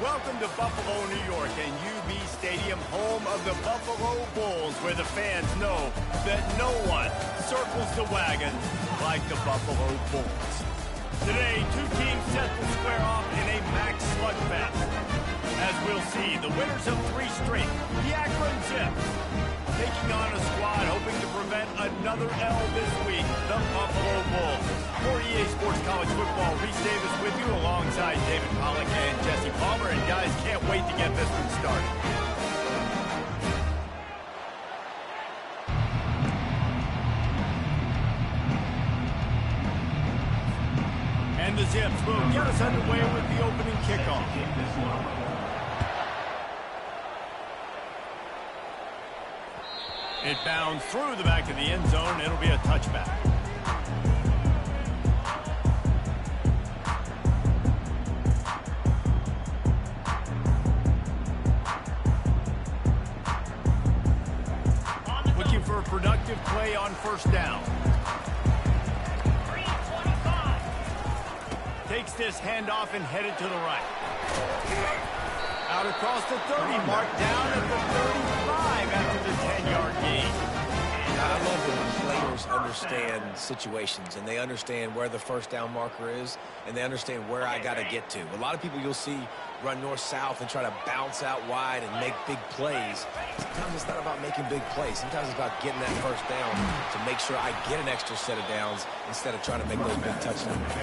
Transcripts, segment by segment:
Welcome to Buffalo, New York, and UB Stadium, home of the Buffalo Bulls, where the fans know that no one circles the wagons like the Buffalo Bulls. Today, two teams set to square off in a max slugfest. As we'll see, the winners of 3 straight, the Akron Zips, taking on a squad hoping to prevent another L this week, the Buffalo Bulls. For EA Sports College Football, Reese Davis with you alongside David Pollack and Jesse Palmer. And guys, can't wait to get this one started. And the Zips will get us underway with the opening kickoff. It bounds through the back of the end zone. It'll be a touchback. Looking for a productive play on first down. Takes this handoff and headed to the right. Out across the 30, mark down at the 35 after the 10-yard gain. I love it when players understand situations and they understand where the first down marker is and they understand where I got to get to. A lot of people you'll see run north-south and try to bounce out wide and make big plays. Sometimes it's not about making big plays. Sometimes it's about getting that first down to make sure I get an extra set of downs instead of trying to make those big touchdowns.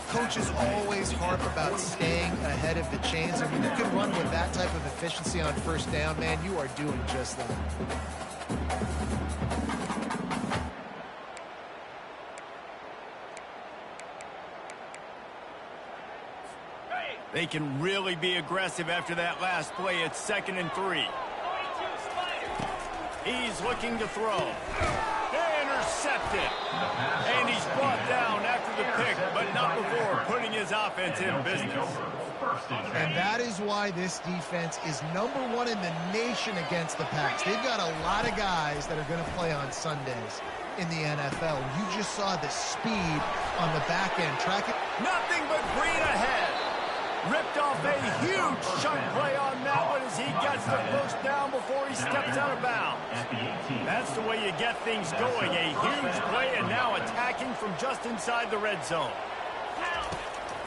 Coaches always harp about staying ahead of the chains, and when you can run with that type of efficiency on first down, man, you are doing just that. They can really be aggressive after that last play. It's 2nd and 3. He's looking to throw. Intercepted. And he's brought down after the pick, but not before putting his offense in business. And that is why this defense is #1 in the nation against the pass. They've got a lot of guys that are going to play on Sundays in the NFL. You just saw the speed on the back end. Track it. Nothing but green ahead. Ripped off a huge chunk play on that one as he gets the first down before he steps out of bounds. That's the way you get things going. A huge play and now attacking from just inside the red zone.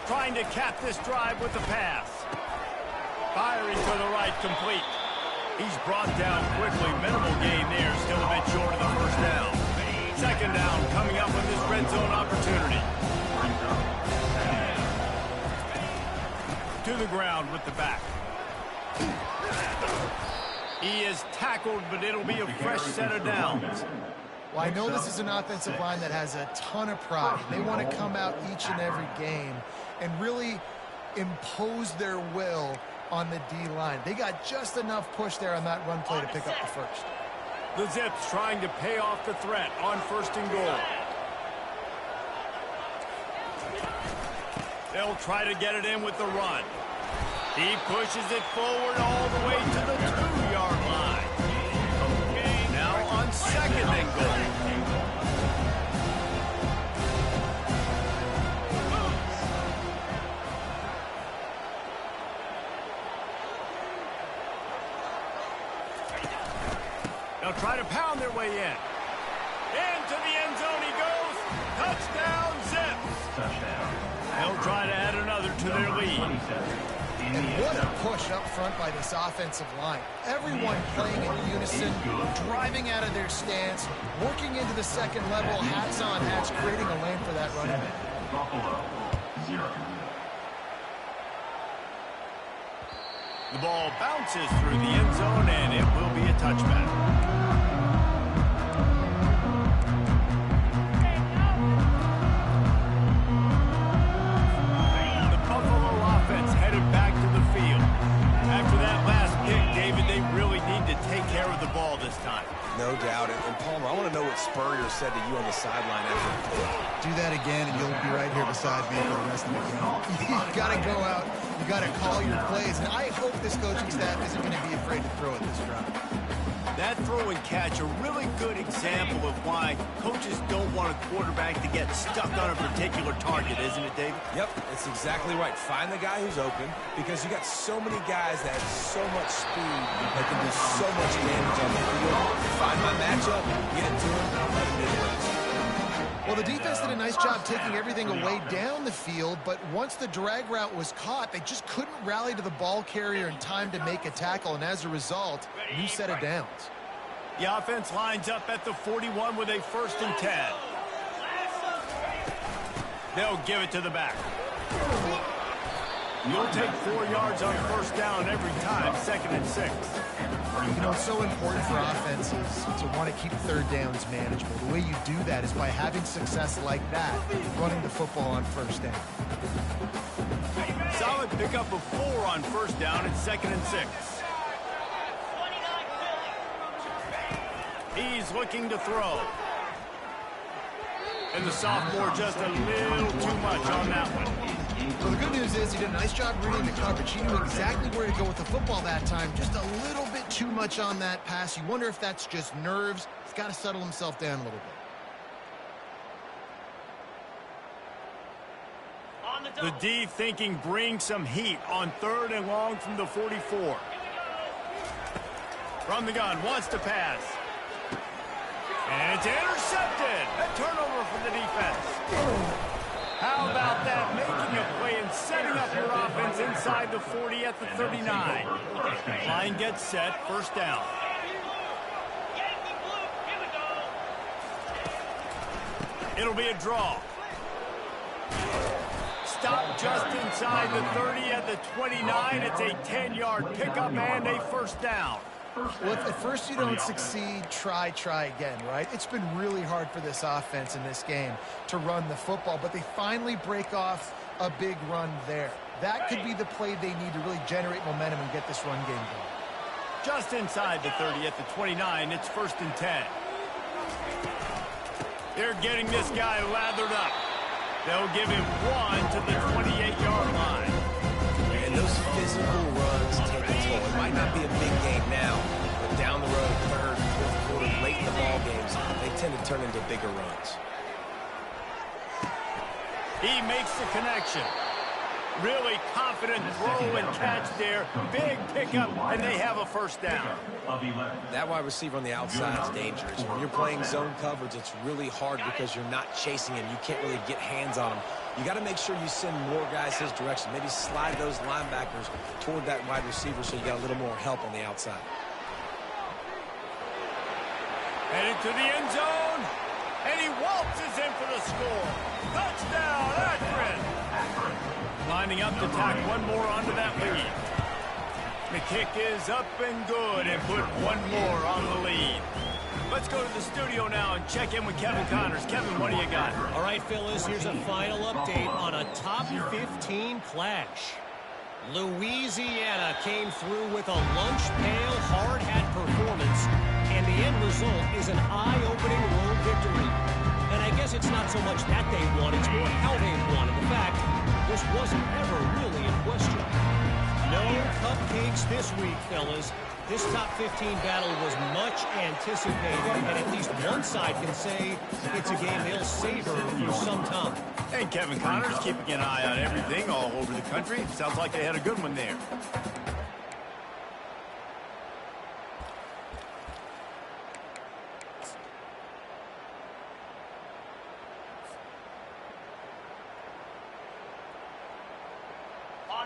Trying to cap this drive with the pass. Firing to the right, complete. He's brought down quickly. Minimal gain there. Still a bit short of the first down. 2nd down coming up with this red zone opportunity. To the ground with the back. He is tackled, but it'll be a fresh set of downs. Well, I know this is an offensive line that has a ton of pride. They want to come out each and every game and really impose their will on the D-line. They got just enough push there on that run play to pick up the first. The Zips trying to pay off the threat on 1st and goal. They'll try to get it in with the run. He pushes it forward all the way to the 2-yard line. Now on 2nd and goal. They'll try to pound their way in. Into the end zone he goes. Touchdown, Zips. Touchdown. They'll try to add another to their lead. And what a push up front by this offensive line. Everyone playing in unison, driving out of their stance, working into the second level, hats on hats, creating a lane for that running back. Buffalo, 0. The ball bounces through the end zone, and it will be a touchback. No doubt. And Palmer, I want to know what Spurrier said to you on the sideline after the play. Do that again, and you'll be right here beside me for the rest of the game. You got to go out. You got to call your plays. And I hope this coaching staff isn't going to be afraid to throw it this drive. That throw and catch, a really good example of why coaches don't want a quarterback to get stuck on a particular target, isn't it, David? Yep, it's exactly right. Find the guy who's open, because you got so many guys that have so much speed that can do so much damage on the field. Find my matchup, get it to him, let him do the rest. Well, the defense did a nice job taking everything away down the field, but once the drag route was caught, they just couldn't rally to the ball carrier in time to make a tackle, and as a result, new set of downs. The offense lines up at the 41 with a 1st and 10. They'll give it to the back. You'll take 4 yards on 1st down every time, 2nd and 6. You know, it's so important for offenses to want to keep 3rd downs manageable. The way you do that is by having success like that, running the football on 1st down. Solid pickup of 4 on 1st down and 2nd and 6. He's looking to throw. And the sophomore just a little too much on that one. Well, the good news is he did a nice job reading the coverage. He knew exactly where to go with the football that time. Just a little bit too much on that pass. You wonder if that's just nerves. He's got to settle himself down a little bit. The D thinking bring some heat on 3rd and long from the 44. From the gun, wants to pass. And it's intercepted. A turnover for the defense. How about that? Making a play and setting up your offense inside the 40 at the 39. Line gets set, 1st down. It'll be a draw. Stop just inside the 30 at the 29. It's a 10-yard pickup and a 1st down. Well, if at first you don't succeed, try again, right? It's been really hard for this offense in this game to run the football, but they finally break off a big run there. That could be the play they need to really generate momentum and get this run game going. Just inside the 30 at the 29, it's 1st and 10. They're getting this guy lathered up. They'll give him 1 to the 28-yard line. And those physical runs take a toll. It might not be a big game now, but down the road, 3rd, 4th quarter, late in the ball games, they tend to turn into bigger runs. He makes the connection. Really confident throw and catch there. Big pickup, and they have a 1st down. That wide receiver on the outside is dangerous. When you're playing zone coverage, it's really hard because you're not chasing him. You can't really get hands on him. You got to make sure you send more guys his direction. Maybe slide those linebackers toward that wide receiver so you got a little more help on the outside. Headed to the end zone, and he waltzes in for the score. Touchdown, Akron! Lining up to tack one more onto that lead. The kick is up and good and put one more on the lead. Let's go to the studio now and check in with Kevin Connors. Kevin, what do you got? All right, Phyllis, here's a final update on a top 15 clash. Louisiana came through with a lunch pail hard hat performance, and the end result is an eye-opening road victory. And I guess it's not so much that they won, it's more how they won. In fact, this wasn't ever really in question. No cupcakes this week, fellas. This top 15 battle was much anticipated, and at least one side can say it's a game they'll savor for some time. And Kevin Connors keeping an eye on everything all over the country. Sounds like they had a good one there.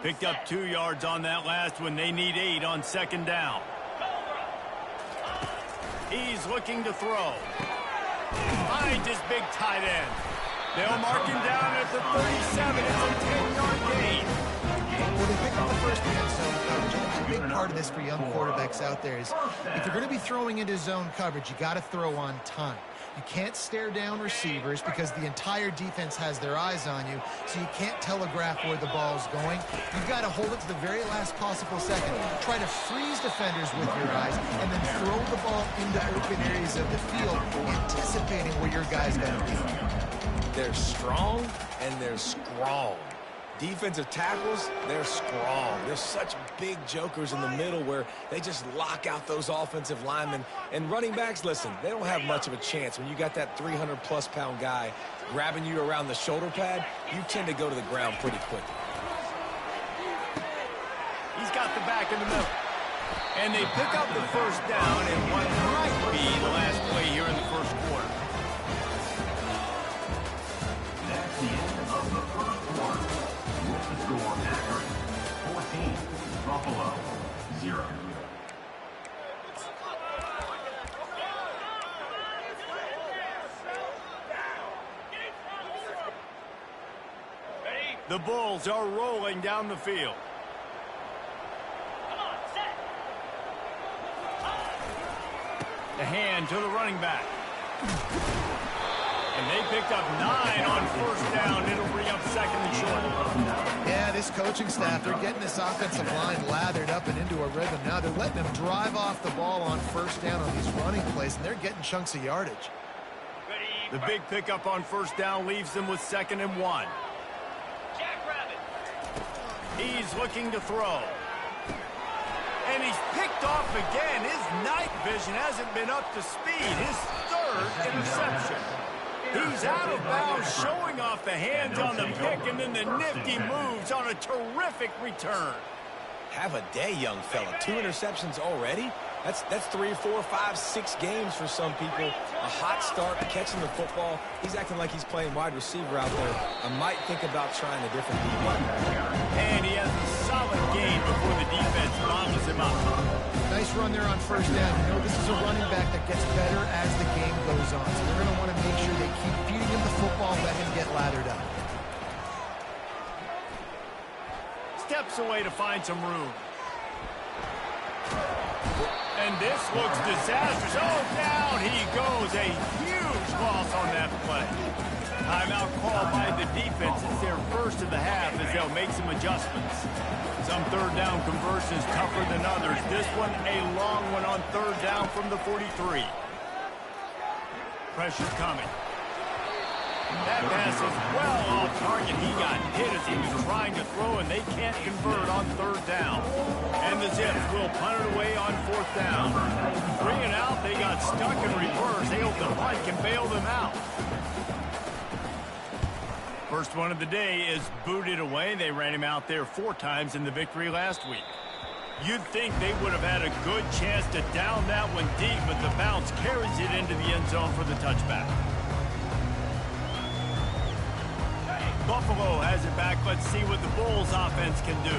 Picked up 2 yards on that last one. They need 8 on 2nd down. He's looking to throw. Finds his big tight end. They'll mark him down at the 37. It's a 10-yard gain. Well, they pick up the 1st and zone coverage. A big part of this for young quarterbacks out there is if you're going to be throwing into zone coverage, you got to throw on time. You can't stare down receivers because the entire defense has their eyes on you, so you can't telegraph where the ball's going. You've got to hold it to the very last possible second. Try to freeze defenders with your eyes, and then throw the ball into open areas of the field, anticipating where your guy's going to be. They're strong and they're strong. defensive tackles, they're strong. There's such big jokers in the middle where they just lock out those offensive linemen. And running backs, listen, they don't have much of a chance. When you got that 300-plus pound guy grabbing you around the shoulder pad, you tend to go to the ground pretty quickly. He's got the back in the middle. And they pick up the first down in what might be the last play here in the first quarter. That's the end of the first quarter. With the score, Akron 14, Buffalo 0. The Bulls are rolling down the field. The hand to the running back. And they picked up 9 on first down. It'll bring up second and short. Yeah, this coaching staff, they're getting this offensive line lathered up and into a rhythm now. They're letting them drive off the ball on first down on these running plays, and they're getting chunks of yardage. The big pickup on first down leaves them with 2nd and 1. He's looking to throw. And he's picked off again. His night vision hasn't been up to speed. His 3rd interception. He's out of bounds, showing off the hands on the pick, and then the nifty moves on a terrific return. Have a day, young fella. 2 interceptions already? That's 3, 4, 5, 6 games for some people. A hot start, catching the football. He's acting like he's playing wide receiver out there. I might think about trying a different DB. And he has a solid game before the defense bobbles him up. Nice run there on first down. You know, this is a running back that gets better as the game goes on. So they're going to want to make sure they keep feeding him the football, let him get lathered up. Steps away to find some room. And this looks disastrous. Oh, down he goes. A huge loss on that play. Timeout called by the defense. It's their first of the half as they'll make some adjustments. Some third down conversions tougher than others. This one a long one on third down from the 43. Pressure coming. That pass is well off target. He got hit as he was trying to throw, and they can't convert on third down. And the Zips will punt it away on fourth down. 3 and out, they got stuck in reverse. They hope the punt can bail them out. First one of the day is booted away. They ran him out there 4 times in the victory last week. You'd think they would have had a good chance to down that one deep, but the bounce carries it into the end zone for the touchback. Buffalo has it back. Let's see what the Bulls offense can do.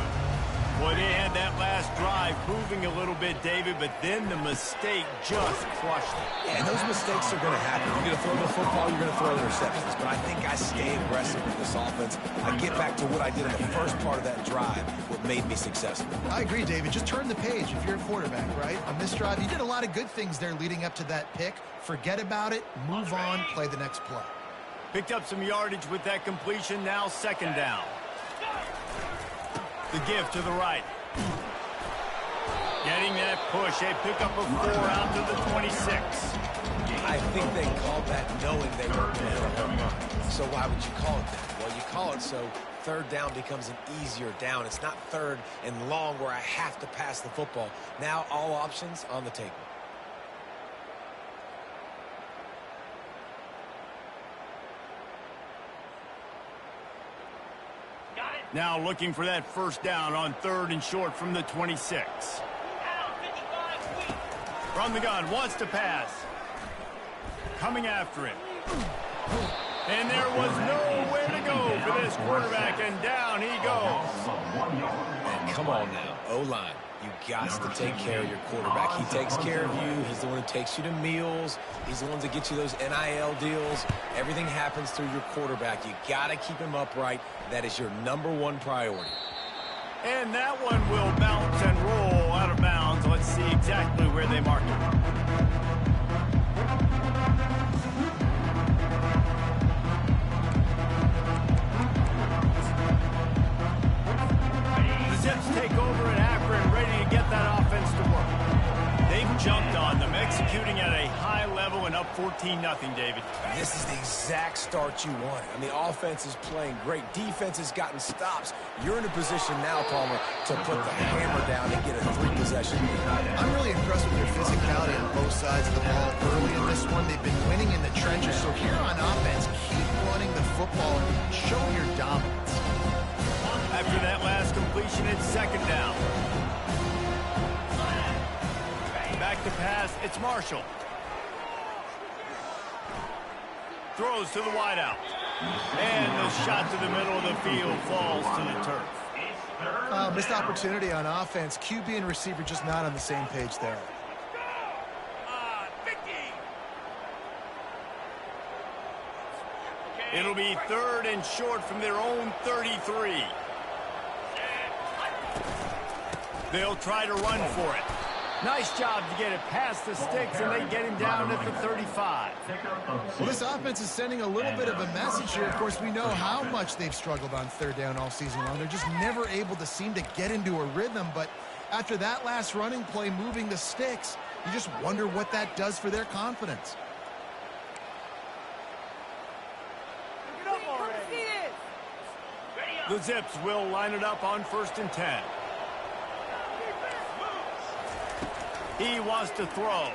Boy, they had that last drive moving a little bit, David, but then the mistake just crushed it. Yeah, and those mistakes are going to happen. You're going to throw the football, you're going to throw interceptions. But I think I stay aggressive with this offense. I get back to what I did in the first part of that drive, what made me successful. I agree, David. Just turn the page if you're a quarterback, right? On this drive, you did a lot of good things there leading up to that pick. Forget about it, move on, play the next play. Picked up some yardage with that completion. Now 2nd down. The give to the right. Getting that push. A pickup of 4 out to the 26. I think they called that knowing they were going to home run. So why would you call it that? Well, you call it so third down becomes an easier down. It's not 3rd and long where I have to pass the football. Now all options on the table. Now looking for that first down on 3rd and short from the 26. From the gun, wants to pass. Coming after him. And there was nowhere to go for this quarterback, and down he goes. And come on now, O-line. You got to take care of your quarterback. He takes care of you. He's the one who takes you to meals. He's the one that gets you those NIL deals. Everything happens through your quarterback. You got to keep him upright. That is your #1 priority. And that one will bounce and roll out of bounds. Let's see exactly where they marked it. The Zips take over in Akron, ready to get that offense to work. They've jumped on them, executing at a high level and up 14-0, David. This is the exact start you want. I mean, offense is playing great. Defense has gotten stops. You're in a position now, Palmer, to put the hammer down and get a 3-possession lead. I'm really impressed with their physicality on both sides of the ball early in this one. They've been winning in the trenches. So here on offense, keep running the football and show your dominance. After that last completion, it's second down. Back to pass, it's Marshall. Throws to the wideout. And the shot to the middle of the field falls to the turf. Missed opportunity on offense. QB and receiver just not on the same page there. It'll be 3rd and short from their own 33. They'll try to run for it. Nice job to get it past the sticks, and they get him down at the 35. Well, this offense is sending a little bit of a message here. Of course, we know how much they've struggled on 3rd down all season long. They're just never able to seem to get into a rhythm. But after that last running play moving the sticks, you just wonder what that does for their confidence. The Zips will line it up on 1st and 10. He wants to throw.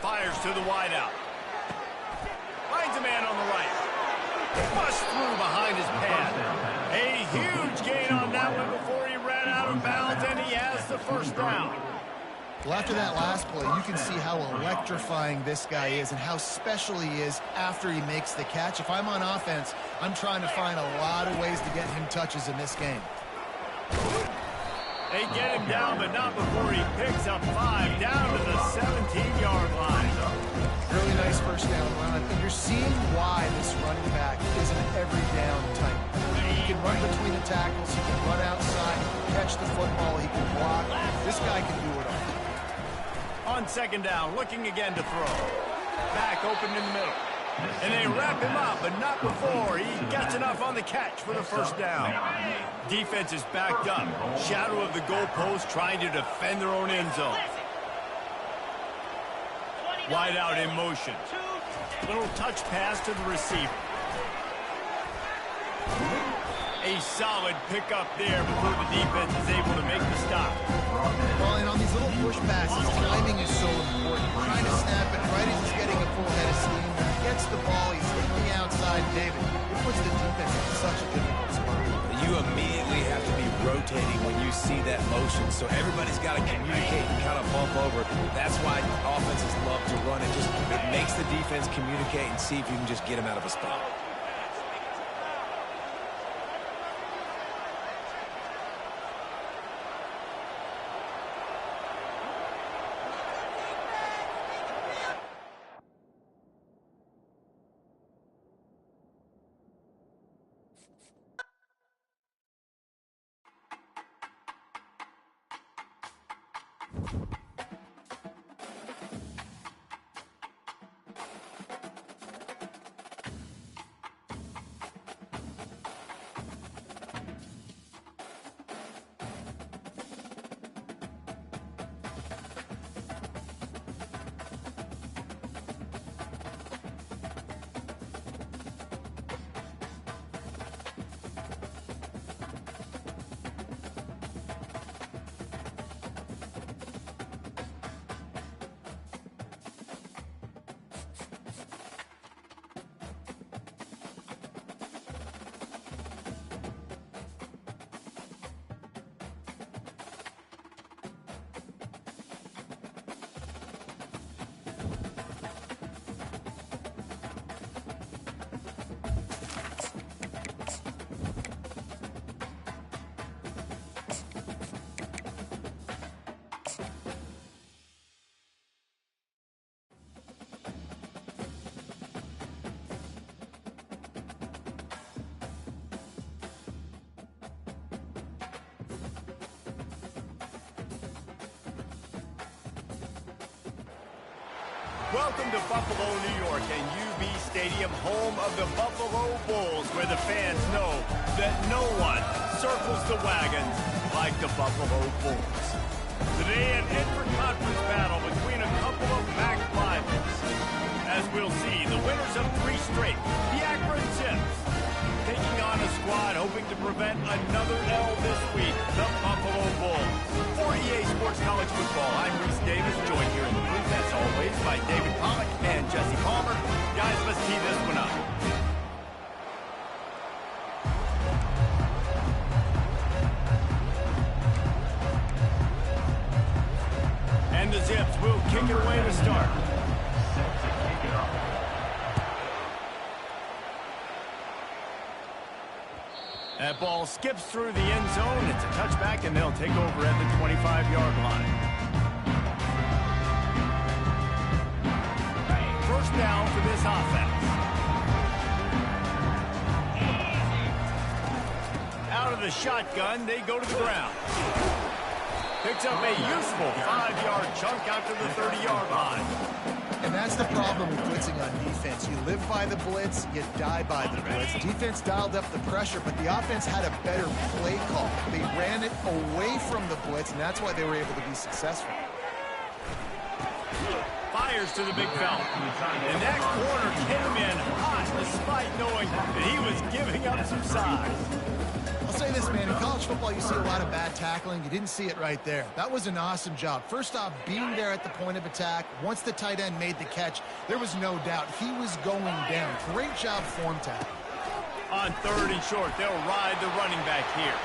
Fires to the wideout. Finds a man on the right. Busts through behind his pad. A huge gain on that one before he ran out of bounds, and he has the 1st down. Well, after that last play, you can see how electrifying this guy is and how special he is after he makes the catch. If I'm on offense, I'm trying to find a lot of ways to get him touches in this game. They get him down, but not before he picks up 5 down to the 17-yard line. Really nice 1st down run. I think you're seeing why this running back is an every down type. He can run between the tackles. He can run outside, catch the football. He can block. This guy can do it all. On 2nd down, looking again to throw. Back open in the middle. And they wrap him up, but not before he gets enough on the catch for the 1st down. Defense is backed up. Shadow of the goalpost trying to defend their own end zone. Wide out in motion. Little touch pass to the receiver. A solid pickup there before the defense is able to make the stop. Well, and on these little push passes, timing is so important. Trying to snap it right as he's getting a full head of steam. When he gets the ball, he's hitting the outside, David. It puts the defense in such a difficult spot. You immediately have to be rotating when you see that motion, so everybody's got to communicate and kind of bump over. That's why offenses love to run it. It makes the defense communicate and see if you can just get him out of a spot. Welcome to Buffalo, New York, and UB Stadium, home of the Buffalo Bulls, where the fans know that no one circles the wagons like the Buffalo Bulls. Today, an inter-conference battle between a couple of MAC rivals. as we'll see the winners of 3 straight, the Akron Zips, taking on a squad hoping to prevent another L this week, the Buffalo Bulls. For EA Sports College Football, I'm Reese Davis, joined here in the booth, as always, by David Pollack and Jesse Palmer. Guys, let's tee this one up. And the Zips will kick it away to start. That ball skips through the end zone. It's a touchback, and they'll take over at the 25-yard line. First down for this offense. Out of the shotgun, they go to the ground. Picks up a useful 5-yard chunk out to the 30-yard line. And that's the problem with blitzing on defense. You live by the blitz, you die by the blitz. Defense dialed up the pressure, but the offense had a better play call. They ran it away from the blitz, and that's why they were able to be successful. Fires to the big fella. And that corner came in hot despite knowing that he was giving up some size. I'll say this, man, in college football you see a lot of bad tackling. You didn't see it right there. That was an awesome job. First off, being there at the point of attack. Once the tight end made the catch, there was no doubt he was going down. Great job form tackle. On 3rd and short, they'll ride the running back here.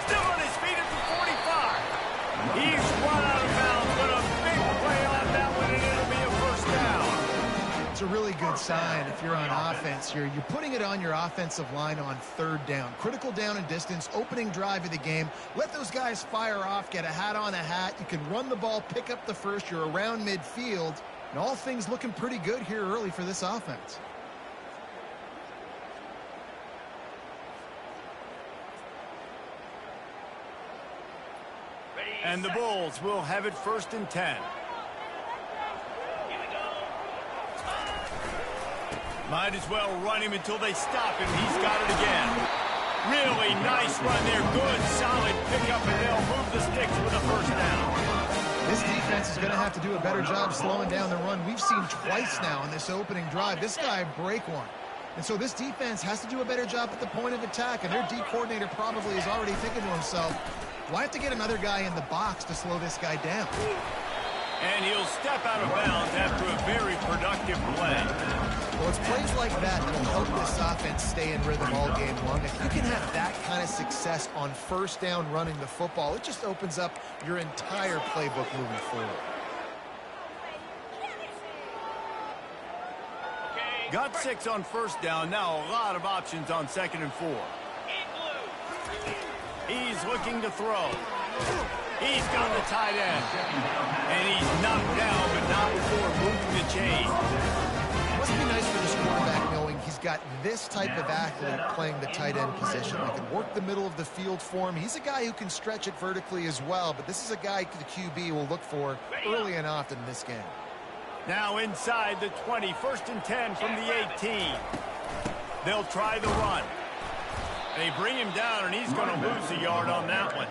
Still on his feet at the 45. He's run out of bounds, but a big play on that one, and it'll be a first down. It's a really good sign if you're on offense here. You're putting it on your offensive line on 3rd down. Critical down and distance, opening drive of the game. Let those guys fire off, get a hat on a hat. You can run the ball, pick up the first. You're around midfield. And all things looking pretty good here early for this offense. And the Bulls will have it 1st and 10. Might as well run him until they stop him. He's got it again. Really nice run there. Good, solid pickup, and they'll move the sticks with a first down. This defense is going to have to do a better job slowing down the run. We've seen twice now in this opening drive. This guy break one. And so this defense has to do a better job at the point of attack, and their D coordinator probably is already thinking to himself, well, I have to get another guy in the box to slow this guy down. And he'll step out of bounds after a very productive play. Well, it's plays like that that will help this offense stay in rhythm all game long. If you can have that kind of success on 1st down running the football, it just opens up your entire playbook moving forward. Got 6 on 1st down. Now a lot of options on 2nd and 4. He's looking to throw. He's got the tight end. And he's knocked down, but not before moving the chain. It must be nice for this quarterback knowing he's got this type of athlete playing the tight end position. He can work the middle of the field for him. He's a guy who can stretch it vertically as well, but this is a guy the QB will look for early and often in this game. Now inside the 20, 1st and 10 from the 18. They'll try the run. They bring him down, and he's going to lose a yard on that one.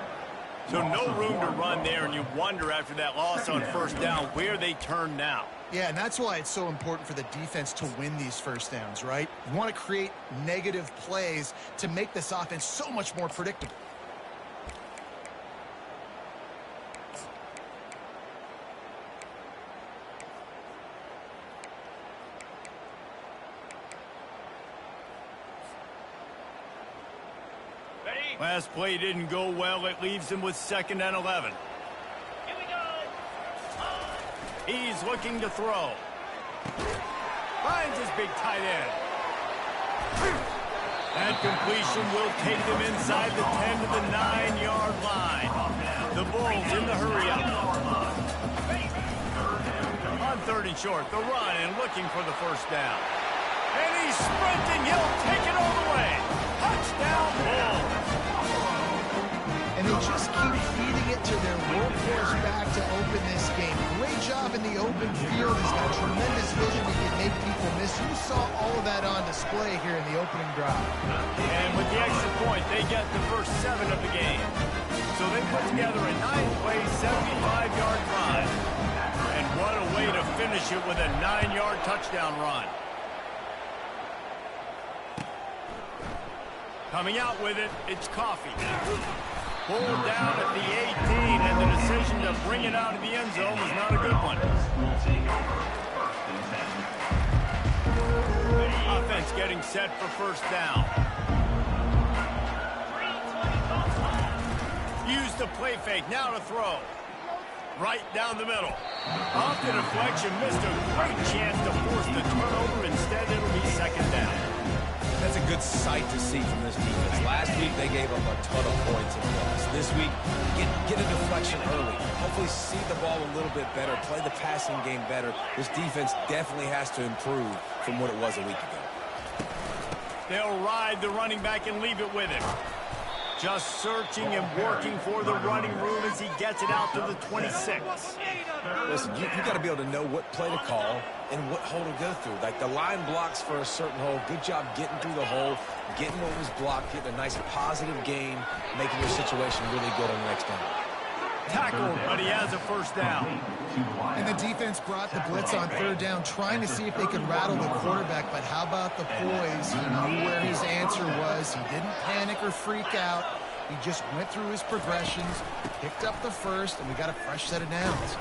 So no room to run there, and you wonder after that loss on 1st down where they turn now. Yeah, and that's why it's so important for the defense to win these 1st downs, right? You want to create negative plays to make this offense so much more predictable. Last play didn't go well. It leaves him with 2nd and 11. Here we go. He's looking to throw. Finds his big tight end. That completion will take them inside the 10 to the 9-yard line. The Bulls in the hurry up. On 3rd and short, the run and looking for the first down. And he's sprinting. He'll take it all the way. Touchdown, Bulls. And they just keep feeding it to their workhorse back to open this game. Great job in the open field. He's got tremendous vision. He can make people miss. You saw all of that on display here in the opening drive. And with the extra point, they get the first 7 of the game. So they put together a 9-play, 75-yard drive. And What a way to finish it with a 9-yard touchdown run. Coming out with it, it's Coffee. Pulled down at the 18, and the decision to bring it out of the end zone was not a good one. Offense getting set for first down. Use the play fake, now to throw. Right down the middle. Off the deflection, missed a great chance to force the turnover. Instead, it'll be second down. That's a good sight to see from this defense. Last week, they gave up a ton of points and lost. This week, get a deflection early. Hopefully see the ball a little bit better, play the passing game better. This defense definitely has to improve from what it was a week ago. They'll ride the running back and leave it with him. Just searching and working for the running room as he gets it out to the 26. Listen, you got to be able to know what play to call and what hole to go through. Like the line blocks for a certain hole. Good job getting through the hole, getting what was blocked, getting a nice positive gain, making your situation really good on the next down. Tackled, but he has a first down. And the defense brought the blitz on third down, trying to see if they could rattle the quarterback. But how about the poise? He knew where his answer was. He didn't panic or freak out. He just went through his progressions, picked up the first, and we got a fresh set of downs.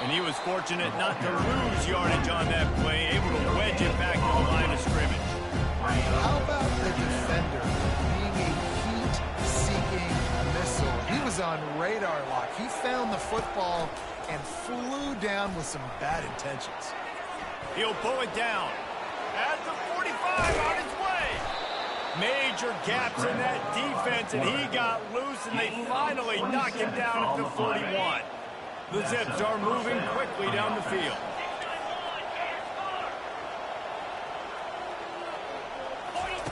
And he was fortunate not to lose yardage on that play, able to wedge it back to the line of scrimmage. How about the defender being a heat-seeking missile? He was on radar lock. He found the football and flew down with some bad intentions. He'll pull it down. At the 45, on his way. Major gaps in that defense, and he got loose, and they finally knock him down at the 41. The Zips are moving quickly down the field.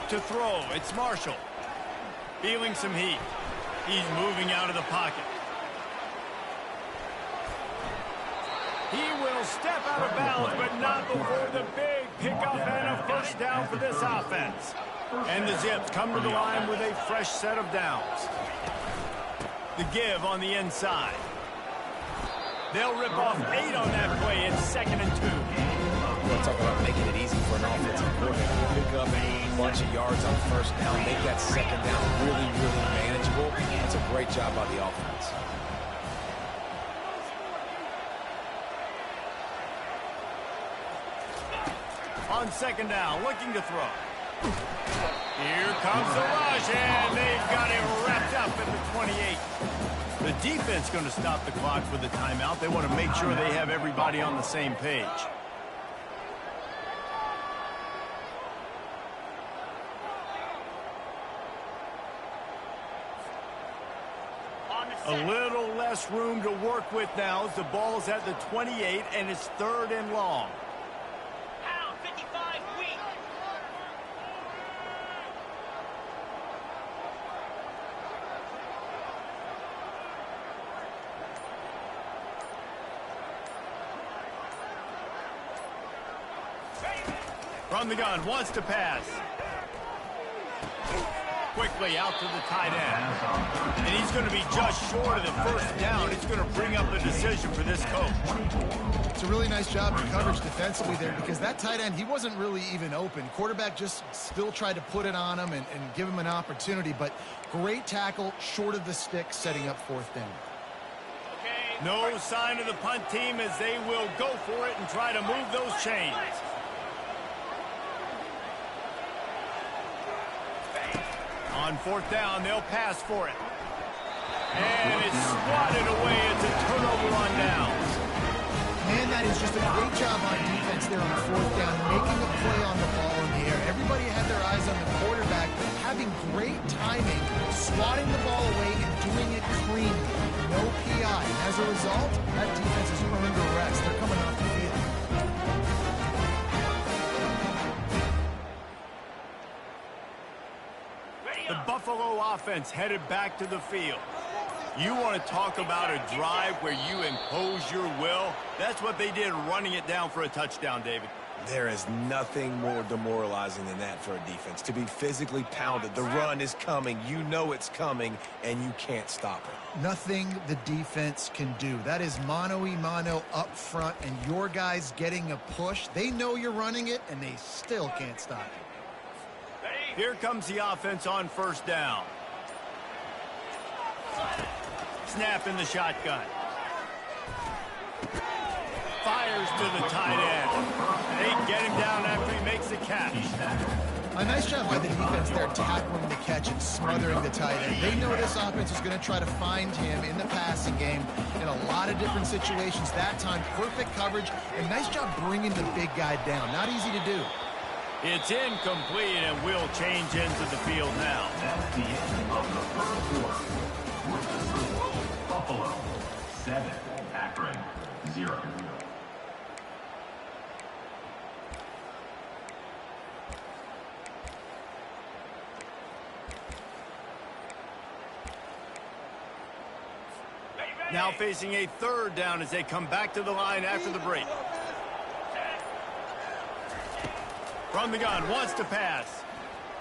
To throw, it's Marshall. Feeling some heat. He's moving out of the pocket. He will step out of bounds, but not before the big pickup and a first down for this offense. And the Zips come to the line with a fresh set of downs. The give on the inside. They'll rip off 8 on that play. It's 2nd and 2. We're talking about making it easy for an offensive coordinator. Pick up a bunch of yards on first down. Make that second down really, really manageable. That's a great job by the offense. On second down, looking to throw. Here comes the rush, and they've got it wrapped up at the 28. The defense going to stop the clock with the timeout. They want to make sure they have everybody on the same page. A little less room to work with now as the ball's at the 28, and it's 3rd and long. From the gun, wants to pass. Quickly out to the tight end. And he's going to be just short of the first down. It's going to bring up a decision for this coach. It's a really nice job of coverage defensively there because that tight end, he wasn't really even open. Quarterback just still tried to put it on him and give him an opportunity. But great tackle, short of the stick, setting up 4th down. No sign of the punt team as they will go for it and try to move those chains. On 4th down, they'll pass for it. And it's swatted away. It's a turnover on downs. Man, that is just a great job on defense there on 4th down, making a play on the ball in the air. Everybody had their eyes on the quarterback, having great timing, swatting the ball away and doing it cleanly. No PI. And as a result, that defense has earned a rest. They're coming off the field. The Buffalo offense headed back to the field. You want to talk about a drive where you impose your will? That's what they did running it down for a touchdown, David. There is nothing more demoralizing than that for a defense. To be physically pounded, the run is coming, you know it's coming, and you can't stop it. Nothing the defense can do. That is mano-a-mano up front, and your guys getting a push. They know you're running it, and they still can't stop it. Here comes the offense on first down. Snap in the shotgun. Fires to the tight end. They get him down after he makes the catch. A nice job by the defense there tackling the catch and smothering the tight end. They know this offense is going to try to find him in the passing game in a lot of different situations. That time, perfect coverage, and nice job bringing the big guy down. Not easy to do. It's incomplete, and we'll change into the field now. That's the end of the first quarter. With the score, Buffalo 7, Akron 0. Now facing a third down as they come back to the line after the break. From the gun, wants to pass.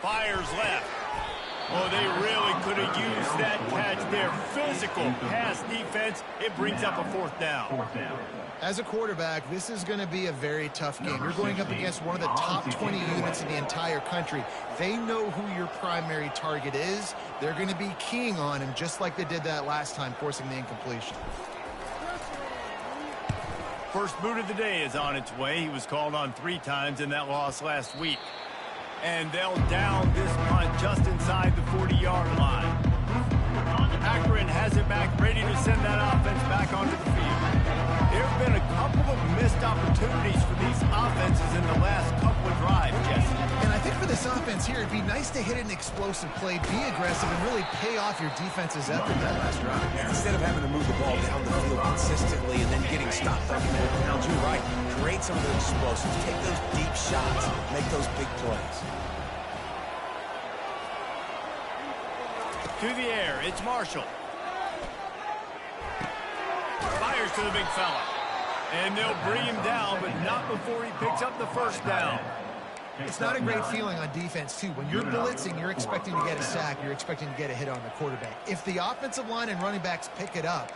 Fires left. Oh, they really could have used that catch there. Physical pass defense. It brings up a fourth down. As a quarterback, this is going to be a very tough game. You're going up against one of the top 20 units in the entire country. They know who your primary target is. They're going to be keying on him just like they did that last time, forcing the incompletion. First boot of the day is on its way. He was called on 3 times in that loss last week. And they'll down this punt just inside the 40-yard line. Akron has it back, ready to send that offense back onto the field. There have been a couple of missed opportunities for these offenses in the last couple of drives, Jesse. And I think for this offense here, it'd be nice to hit an explosive play, be aggressive, and really pay off your defense's effort that last drive. Instead of having to move the ball down the field consistently and then getting stopped on your pounds, you're right. Create some of those explosives. Take those deep shots. Make those big plays. To the air, it's Marshall. Fires to the big fella. And they'll bring him down, but not before he picks up the first down. It's not a great feeling on defense, too. When you're blitzing, you're expecting to get a sack. You're expecting to get a hit on the quarterback. If the offensive line and running backs pick it up,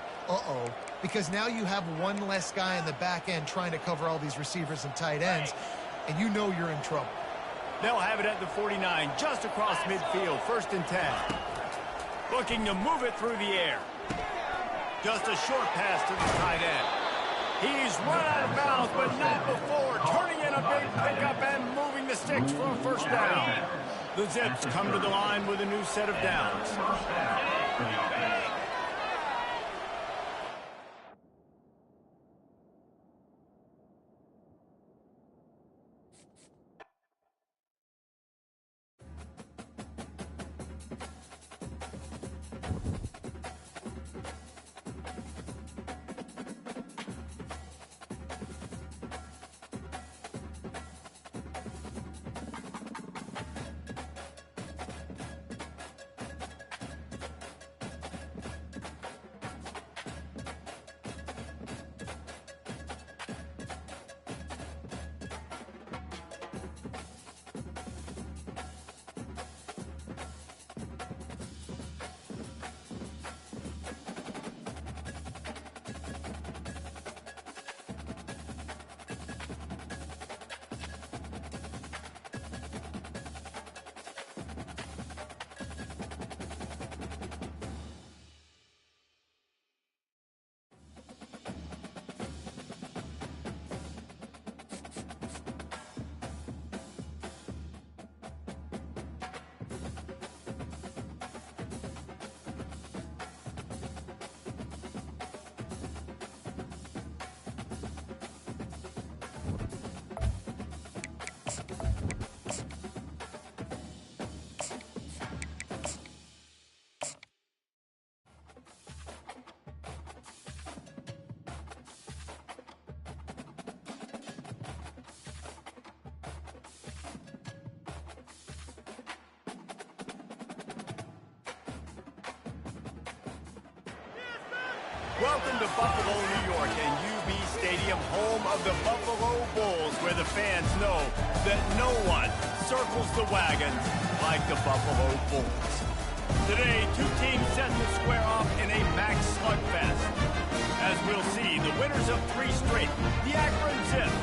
because now you have one less guy in the back end trying to cover all these receivers and tight ends, and you know you're in trouble. They'll have it at the 49, just across midfield, 1st and 10. Looking to move it through the air. Just a short pass to the tight end. He's run out of bounds, but not before. Turning in a big pickup and moving the sticks for a first down. The Zips come to the line with a new set of downs. Welcome to Buffalo, New York, and UB Stadium, home of the Buffalo Bulls, where the fans know that no one circles the wagons like the Buffalo Bulls. Today, two teams set to square off in a max slugfest. As we'll see, the winners of 3 straight, the Akron Zips,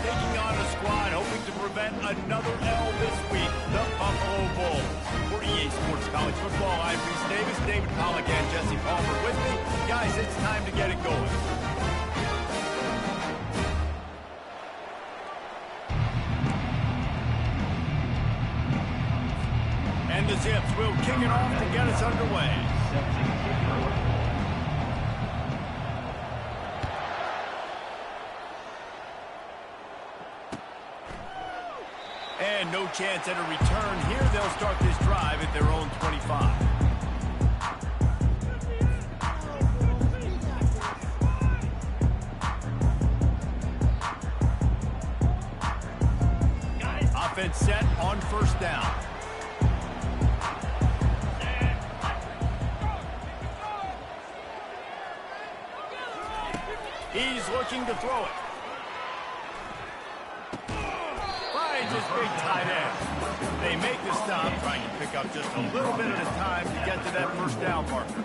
taking on a squad hoping to prevent another L this week, the Buffalo Bulls. For EA Sports College Football, I'm Reese Davis, David Pollack, and Jesse Palmer with me. Guys, it's time to get it going. And the Zips will kick it off to get us underway. And no chance at a return here. They'll start this drive at their own 25. Offense set on first down. He's looking to throw it. Finds his big tight end. They make the stop, trying to pick up just a little bit at a time to get to that first down marker.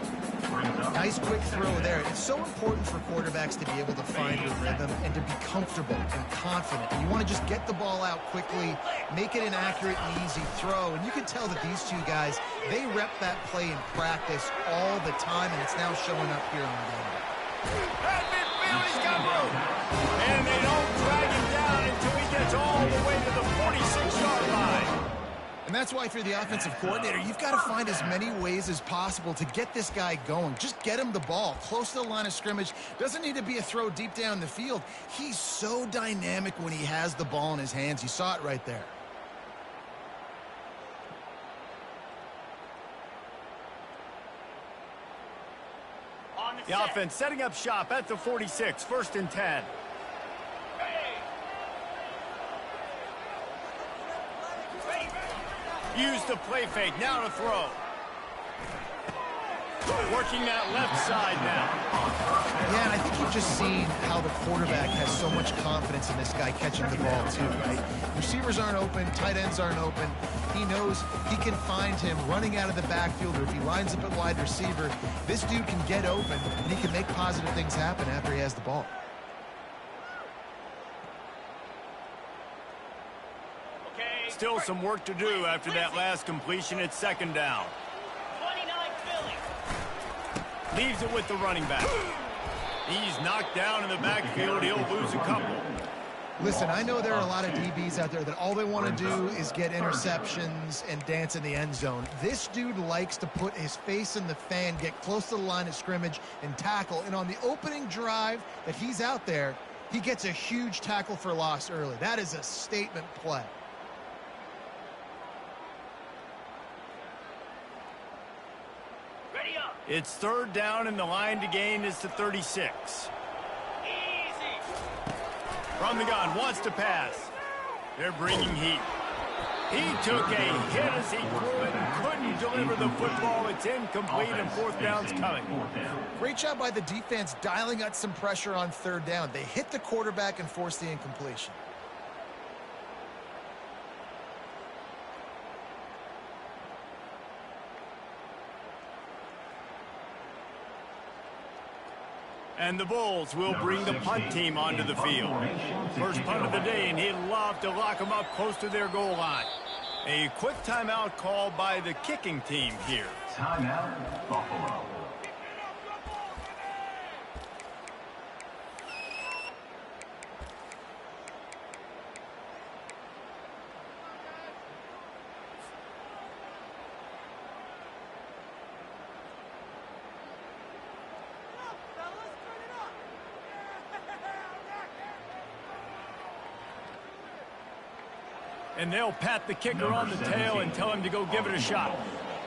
Nice quick throw there. It's so important for quarterbacks to be able to find a rhythm and to be comfortable and confident. And you want to just get the ball out quickly, make it an accurate and easy throw. And you can tell that these two guys, they rep that play in practice all the time, and it's now showing up here on game day. He's got room. And they don't drag him down until he gets all the way to the 46-yard line. And that's why if you're the offensive coordinator, you've got to find as many ways as possible to get this guy going. Just get him the ball close to the line of scrimmage. Doesn't need to be a throw deep down the field. He's so dynamic when he has the ball in his hands. You saw it right there. The offense setting up shop at the 46, 1st and 10. Use the play fake, now to throw. Working that left side now. Yeah, and I think you've just seen how the quarterback has so much confidence in this guy catching the ball too, right? Receivers aren't open, tight ends aren't open. He knows he can find him running out of the backfield, or if he lines up at wide receiver, this dude can get open, and he can make positive things happen after he has the ball. Still some work to do after that last completion at 2nd down. 29 Philly. Leaves it with the running back. He's knocked down in the backfield. He'll lose a couple. Listen, I know there are a lot of DBs out there that all they want to do is get interceptions and dance in the end zone. This dude likes to put his face in the fan, get close to the line of scrimmage, and tackle. And on the opening drive that he's out there, he gets a huge tackle for loss early. That is a statement play. It's 3rd down, and the line to gain is to 36. Easy. From the gun, wants to pass. They're bringing heat. He took a hit as he threw it and couldn't deliver the football. It's incomplete, and 4th down's coming. Great job by the defense dialing out some pressure on 3rd down. They hit the quarterback and forced the incompletion. And the Bulls will bring the punt team onto the field. First punt of the day, and he'd love to lock them up close to their goal line. A quick timeout called by the kicking team here. Timeout, Buffalo. And they'll pat the kicker on the tail and tell him to go give it a shot.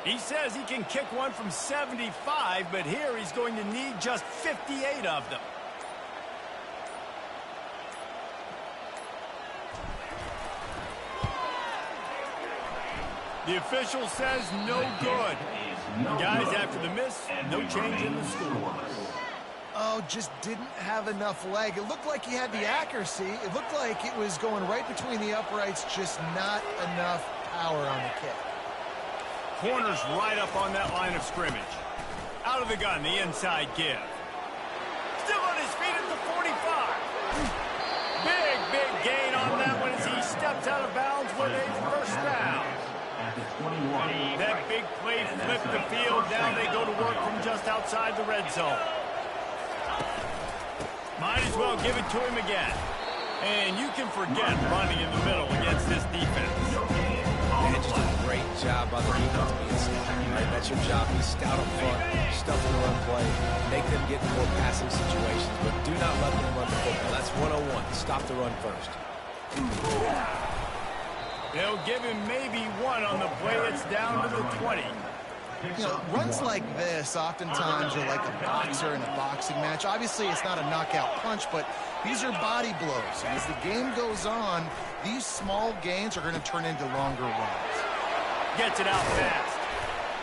He says he can kick one from 75, but here he's going to need just 58 of them. The official says no good. Guys, after the miss, no change in the score. Oh, just didn't have enough leg. It looked like he had the accuracy. It looked like it was going right between the uprights, just not enough power on the kick. Corner's right up on that line of scrimmage. Out of the gun, the inside give. Still on his feet at the 45. Big gain on that one as he steps out of bounds with a first down. That big play flipped the field. Now they go to work from just outside the red zone. Might as well give it to him again. And you can forget running in the middle against this defense. And just a great job by the defense being stout. Right? That's your job. Be stout up front, stuff in the run play, make them get in more passing situations, but do not let them run the football. That's 101. Stop the run first. They'll give him maybe one on the play that's down to the 20. You know, runs like this oftentimes are like a boxer in a boxing match. Obviously, it's not a knockout punch, but these are body blows. And as the game goes on, these small gains are going to turn into longer runs. Gets it out fast.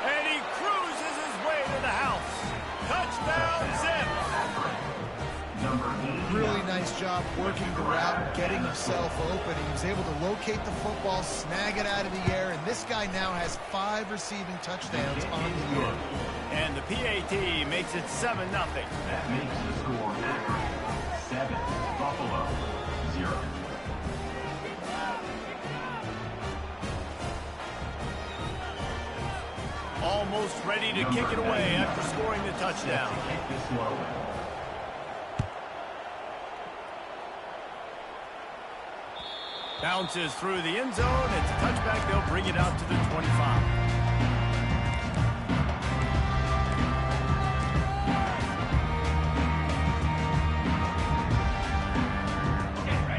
And he cruises his way to the house. Touchdown, Zip. Really nice job working the route, getting himself open. He was able to locate the football, snag it out of the air, and this guy now has 5 receiving touchdowns on the year. And the PAT makes it 7-0. That makes the score Akron 7, Buffalo 0. Almost ready to kick it away after scoring the touchdown. Kick this low. Bounces through the end zone. It's a touchback. They'll bring it out to the 25.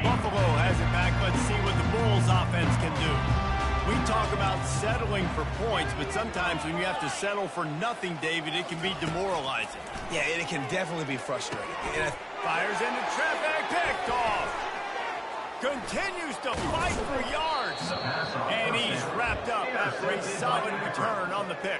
Buffalo has it back. Let's see what the Bulls offense can do. We talk about settling for points, but sometimes when you have to settle for nothing, David, it can be demoralizing. Yeah, and it can definitely be frustrating. Fires into traffic, picked off. Continues to fight for yards. And he's wrapped up after a solid return on the pick.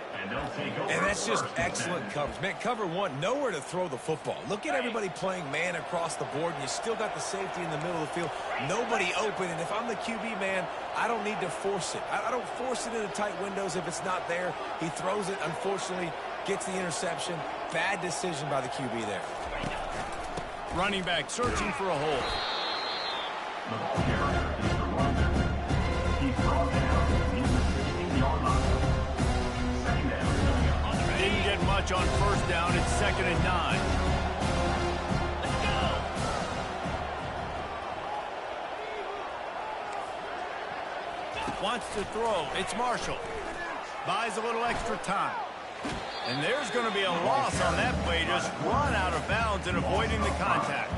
And that's just excellent coverage. Man, cover one, nowhere to throw the football. Look at everybody playing man across the board, and you still got the safety in the middle of the field. Nobody open, and if I'm the QB, man, I don't need to force it. I don't force it into tight windows if it's not there. He throws it, unfortunately, gets the interception. Bad decision by the QB there. Running back searching for a hole. The ball carrier is the runner. He's brought down near the 16-yard line. Second down. Didn't get much on first down. It's 2nd and 9. Let's go. Wants to throw. It's Marshall. Buys a little extra time. And there's going to be a loss on that play. Just run out of bounds and avoiding the contact.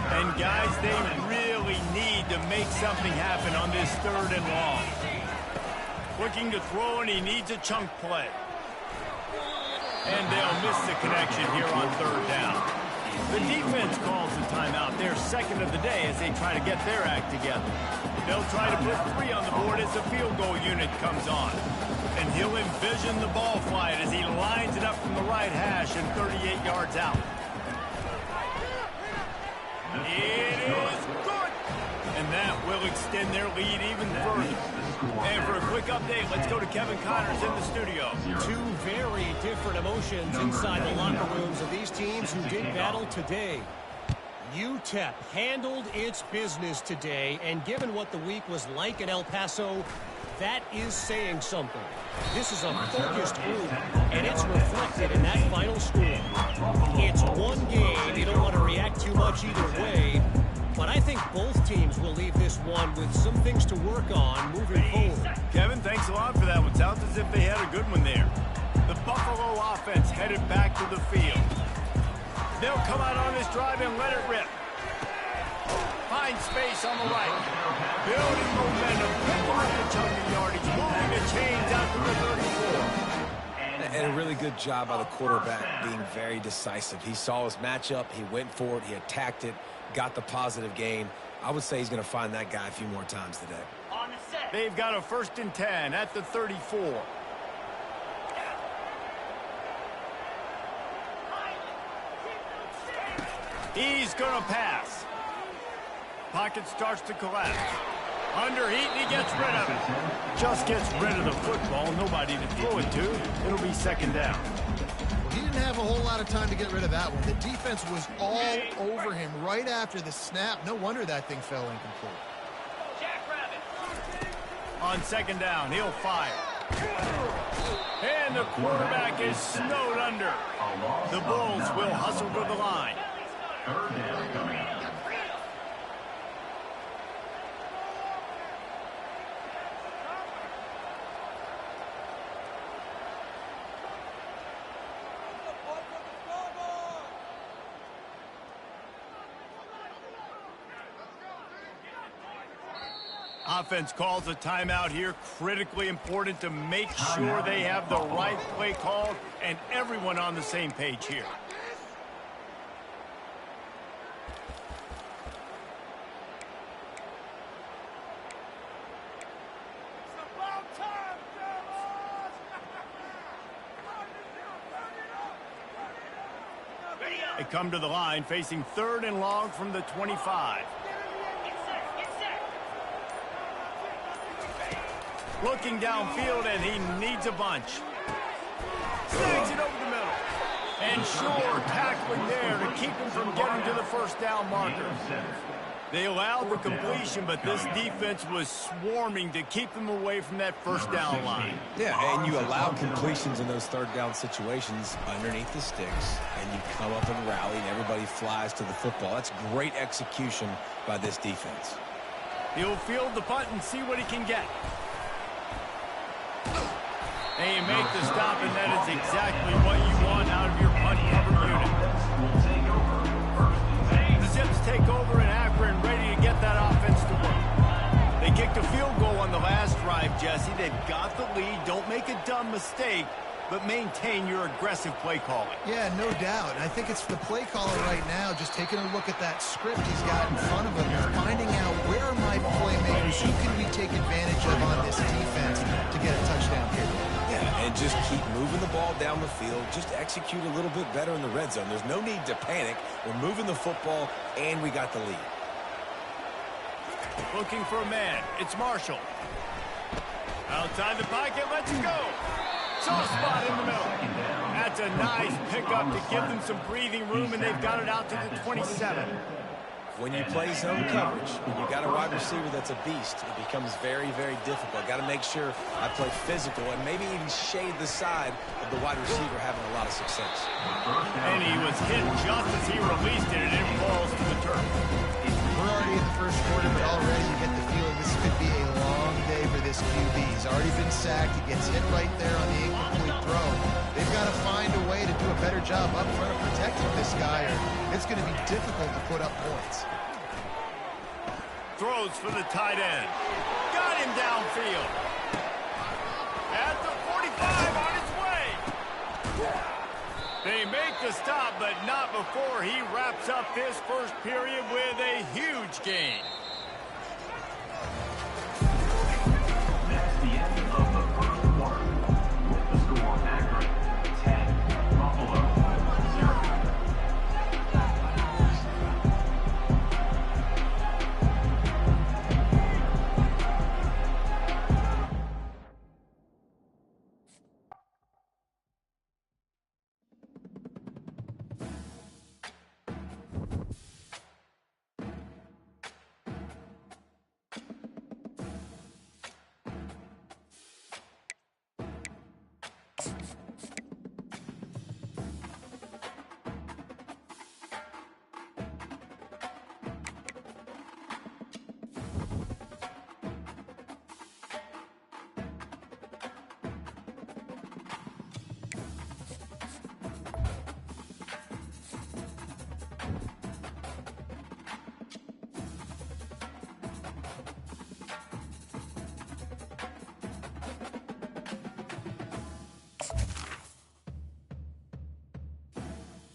And guys, they really need to make something happen on this 3rd and long. Looking to throw, and he needs a chunk play. And they'll miss the connection here on 3rd down. The defense calls the timeout. Their 2nd of the day as they try to get their act together. They'll try to put 3 on the board as the field goal unit comes on. And he'll envision the ball flight as he lines it up from the right hash and 38 yards out. It is good. And that will extend their lead even further. And for a quick update, let's go to Kevin Connors in the studio. 2 very different emotions inside the locker rooms of these teams who did battle today. UTEP handled its business today, and given what the week was like in El Paso, that is saying something. This is a focused group, and it's reflected in that final score. It's one game. You don't want to react too much either way, but I think both teams will leave this one with some things to work on moving forward. Kevin, thanks a lot for that one. Sounds as if they had a good one there. The Buffalo offense headed back to the field. They'll come out on this drive and let it rip. Find space on the right. Building momentum. Picking up the chunk of yardage. Moving the chains out to the 34. And a really good job by the quarterback being very decisive. He saw his matchup. He went for it. He attacked it. Got the positive gain. I would say he's going to find that guy a few more times today. On the set. They've got a 1st and 10 at the 34. He's going to pass. Pocket starts to collapse. Under heat, and he gets rid of it. Just gets rid of the football. Nobody to throw it to. It'll be second down. Well, he didn't have a whole lot of time to get rid of that one. The defense was all over him right after the snap. No wonder that thing fell incomplete. On second down, he'll fire. And the quarterback is snowed under. The Bulls will hustle to the line. Third down coming up. Offense calls a timeout here. Critically important to make sure they have the right play called and everyone on the same page here. They come to the line facing 3rd and long from the 25. Looking downfield, and he needs a bunch. Snags it over the middle. And sure, tackling there to keep him from getting to the first down marker. They allowed the completion, but this defense was swarming to keep them away from that first down line. Yeah, and you allow completions in those 3rd down situations underneath the sticks, and you come up and rally, and everybody flies to the football. That's great execution by this defense. He'll field the punt and see what he can get. And you make the stop, and that is exactly what you want out of your punt cover unit. The Zips take over in Akron, ready to get that offense to work. They kicked a field goal on the last drive, Jesse. They've got the lead. Don't make a dumb mistake, but maintain your aggressive play calling. Yeah, no doubt. I think it's the play caller right now just taking a look at that script he's got in front of him and finding out where are my playmakers, who can we take advantage of on this defense to get a touchdown here. Yeah, and just keep moving the ball down the field. Just execute a little bit better in the red zone. There's no need to panic. We're moving the football, and we got the lead. Looking for a man. It's Marshall. Outside the pocket, let's go. Soft spot in the middle. That's a nice pickup to give them some breathing room, and they've got it out to the 27. When you play zone coverage, when you got a wide receiver that's a beast, it becomes very, very difficult. Got to make sure I play physical and maybe even shade the side of the wide receiver having a lot of success. And he was hit just as he released it, and it falls to the turf. We're already in the first quarter, but already you get the feeling this could be a long day for this QB. He's already been sacked. He gets hit right there on the incomplete throw. They've got to find a way to do a better job up front of protecting this guy, or it's going to be difficult to put up points. Throws for the tight end. Got him downfield. At the 45 on his way. They make the stop, but not before he wraps up this first period with a huge gain.